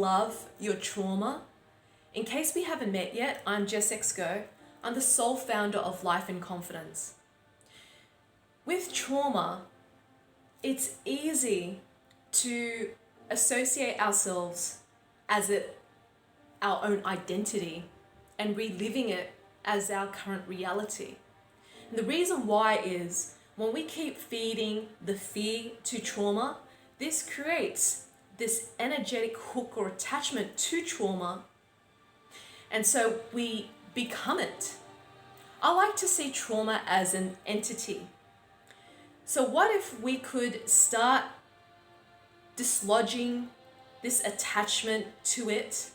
love your trauma. In case we haven't met yet, I'm Jess. I'm the sole founder of Life and Confidence. With trauma, it's easy to associate ourselves as our own identity and reliving it as our current reality. And the reason why is when we keep feeding the fear to trauma, this creates this energetic hook or attachment to trauma, and so we become it. I like to see trauma as an entity. So what if we could start dislodging this attachment to it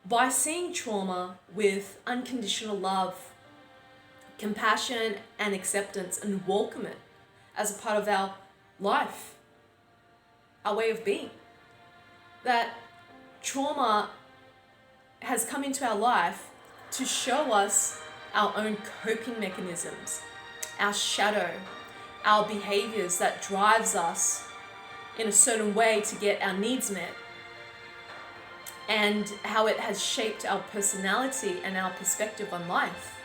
by seeing trauma with unconditional love, compassion, and acceptance, and welcome it as a part of our life, our way of being. That trauma has come into our life to show us our own coping mechanisms, our shadow, our behaviours that drives us in a certain way to get our needs met, and how it has shaped our personality and our perspective on life.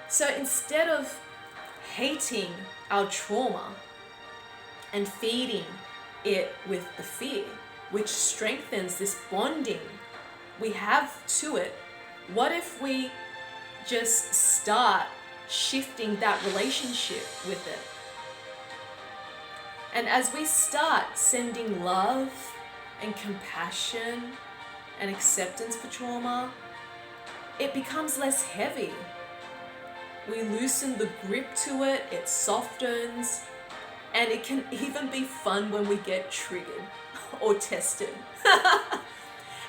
So instead of hating our trauma and feeding it with the fear, which strengthens this bonding we have to it, what if we just start shifting that relationship with it? And as we start sending love and compassion and acceptance for trauma, it becomes less heavy. We loosen the grip to it, it softens, and it can even be fun when we get triggered or tested.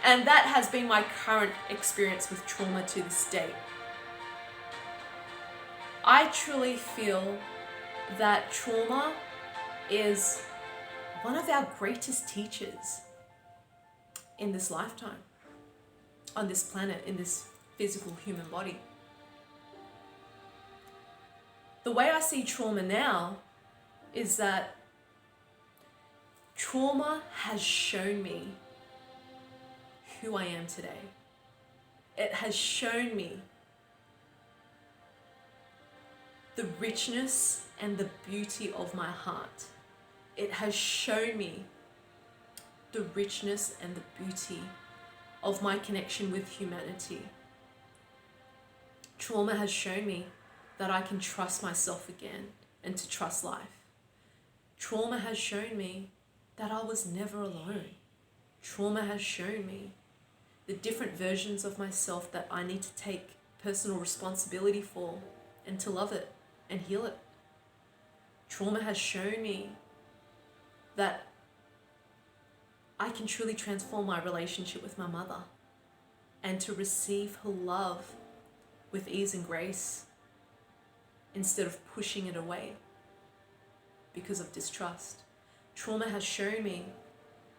And that has been my current experience with trauma to this date. I truly feel that trauma is one of our greatest teachers in this lifetime, on this planet, in this physical human body. The way I see trauma now is that trauma has shown me who I am today. It has shown me the richness and the beauty of my heart. It has shown me the richness and the beauty of my connection with humanity. Trauma has shown me that I can trust myself again and to trust life. Trauma has shown me that I was never alone. Trauma has shown me the different versions of myself that I need to take personal responsibility for and to love it and heal it. Trauma has shown me that I can truly transform my relationship with my mother and to receive her love with ease and grace instead of pushing it away because of distrust. Trauma has shown me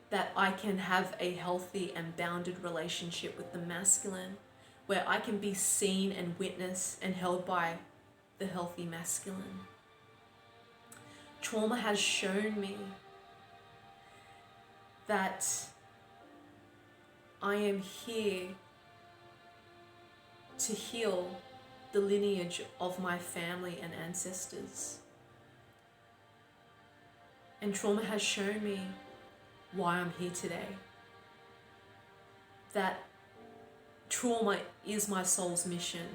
that I can have a healthy and bounded relationship with the masculine, where I can be seen and witnessed and held by the healthy masculine. Trauma has shown me that I am here to heal the lineage of my family and ancestors. And trauma has shown me why I'm here today. That trauma is my soul's mission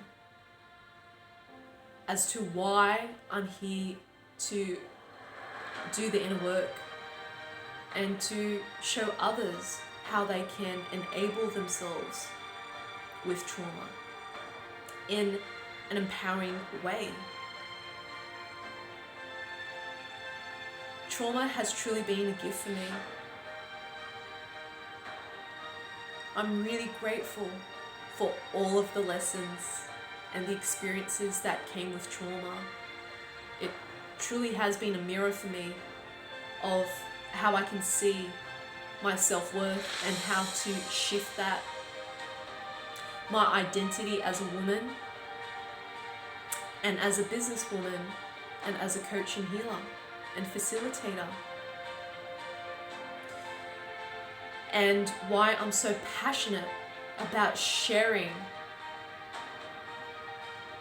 as to why I'm here to do the inner work and to show others how they can enable themselves with trauma in an empowering way. Trauma has truly been a gift for me. I'm really grateful for all of the lessons and the experiences that came with trauma. It truly has been a mirror for me of how I can see my self-worth and how to shift that. My identity as a woman and as a businesswoman and as a coach and healer and facilitator. and why I'm so passionate about sharing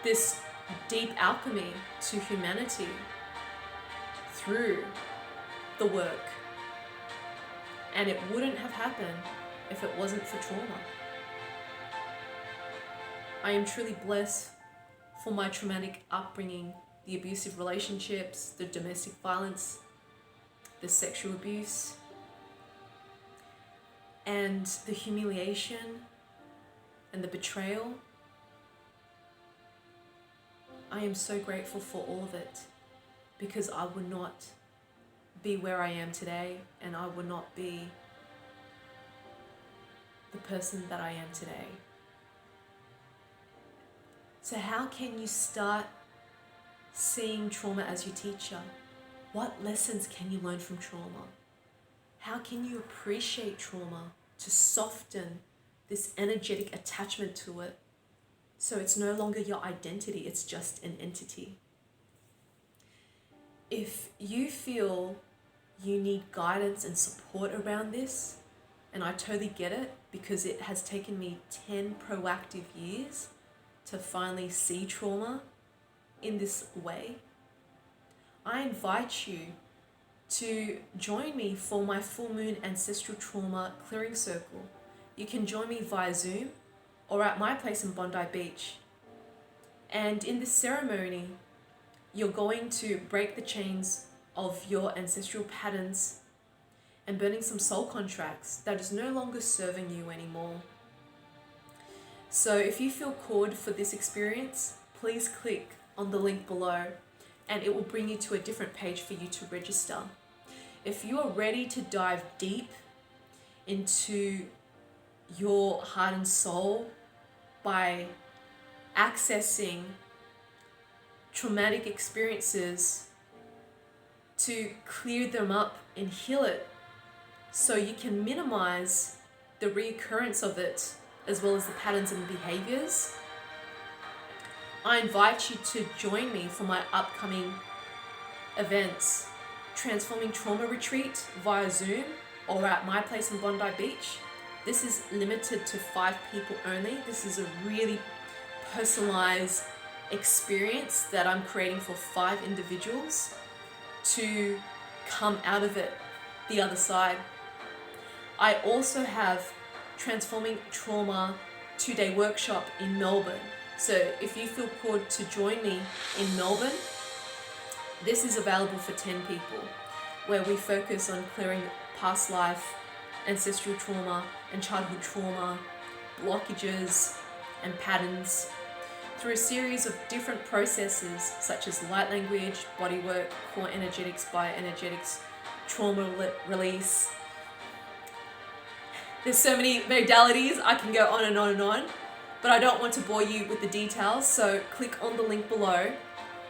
this deep alchemy to humanity through the work. And it wouldn't have happened if it wasn't for trauma. I am truly blessed for my traumatic upbringing, the abusive relationships, the domestic violence, the sexual abuse, and the humiliation and the betrayal. I am so grateful for all of it, because I would not be where I am today, and I would not be the person that I am today. So how can you start seeing trauma as your teacher? What lessons can you learn from trauma? How can you appreciate trauma to soften this energetic attachment to it, so it's no longer your identity, it's just an entity? If you feel you need guidance and support around this, and I totally get it, because it has taken me 10 proactive years to finally see trauma in this way, I invite you to join me for my full moon ancestral trauma clearing circle. You can join me via Zoom or at my place in Bondi Beach. And in this ceremony, you're going to break the chains of your ancestral patterns and burning some soul contracts that is no longer serving you anymore. So if you feel called for this experience, please click on the link below and it will bring you to a different page for you to register. If you are ready to dive deep into your heart and soul by accessing traumatic experiences to clear them up and heal it so you can minimize the reoccurrence of it, as well as the patterns and behaviors, I invite you to join me for my upcoming events, Transforming Trauma Retreat via Zoom or at my place in Bondi Beach. This is limited to 5 people only. This is a really personalized experience that I'm creating for 5 individuals to come out of it the other side. I also have Transforming Trauma 2-day workshop in Melbourne. So if you feel called to join me in Melbourne, this is available for 10 people, where we focus on clearing past life, ancestral trauma and childhood trauma, blockages and patterns through a series of different processes such as light language, bodywork, core energetics, bioenergetics, trauma release. There's so many modalities, I can go on and on and on, but I don't want to bore you with the details, so click on the link below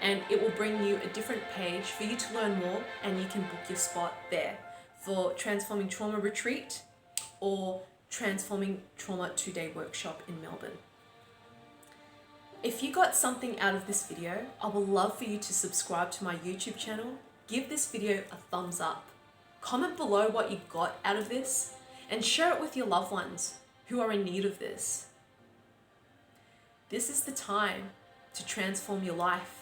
and it will bring you a different page for you to learn more, and you can book your spot there for Transforming Trauma Retreat or Transforming Trauma 2-day workshop in Melbourne. If you got something out of this video, I would love for you to subscribe to my YouTube channel, give this video a thumbs up, comment below what you got out of this, and share it with your loved ones who are in need of this. This is the time to transform your life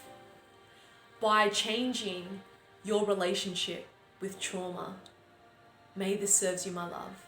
by changing your relationship with trauma. May this serves you, my love.